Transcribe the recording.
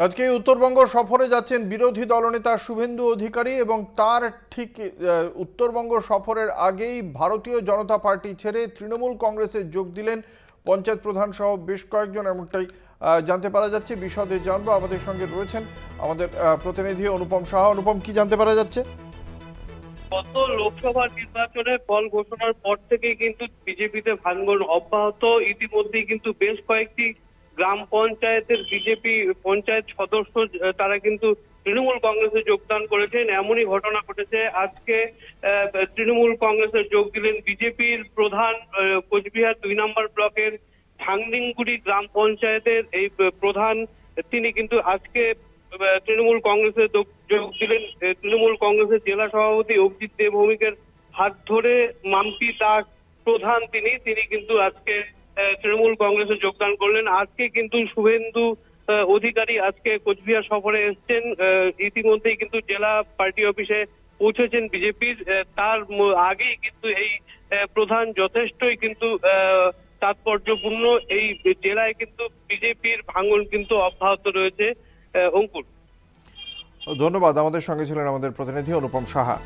আজকে উত্তরবঙ্গ সফরে যাচ্ছেন বিরোধী দলনেতা শুভেন্দু অধিকারী এবং তার ঠিক উত্তরবঙ্গ সফরের আগেই ভারতীয় জনতা পার্টি ছেড়ে তৃণমূল কংগ্রেসে যোগ দিলেন পঞ্চায়েত প্রধান সহ বেশ কয়েকজন। এমনটাই জানতে পারা যাচ্ছে। বিশদে জানবো, আমাদের সঙ্গে রয়েছেন আমাদের প্রতিনিধি অনুপম সাহা। অনুপম, কি জানতে পারা যাচ্ছে? গত লোকসভা নির্বাচনের ফল ঘোষণার পর থেকেই কিন্তু বিজেপিতে ভাঙন অব্যাহত। ইতিমধ্যেই কিন্তু বেশ কয়েকটি গ্রাম পঞ্চায়েতের বিজেপি পঞ্চায়েত সদস্য তারা কিন্তু তৃণমূল কংগ্রেসে যোগদান করেছেন। এমনই ঘটনা ঘটেছে আজকে। তৃণমূল কংগ্রেসে যোগ দিলেন বিজেপির প্রধান। কোচবিহার 2 নম্বর ব্লকের ঠাংডিংগুড়ি গ্রাম পঞ্চায়েতের এই প্রধান, তিনি কিন্তু আজকে তৃণমূল কংগ্রেসে যোগ দিলেন। তৃণমূল কংগ্রেসের জেলা সভাপতি অভিজিৎ দেবভৌমিকের হাত ধরে মাম্পি দাস প্রধান তিনি কিন্তু আজকে তৃণমূল কংগ্রেসে যোগদান করলেন। আজকে কিন্তু শুভেন্দু অধিকারী আজকে কোচবিহার সফরে এসছেন। ইতিমধ্যেই কিন্তু জেলা পার্টি অফিসে পৌঁছেছেন বিজেপির। তার আগেই কিন্তু এই প্রধান যথেষ্টই কিন্তু তাৎপর্যপূর্ণ। এই জেলায় কিন্তু বিজেপির ভাঙন কিন্তু অব্যাহত রয়েছে। অঙ্কুর, ধন্যবাদ। আমাদের সঙ্গে ছিলেন আমাদের প্রতিনিধি অনুপম সাহা।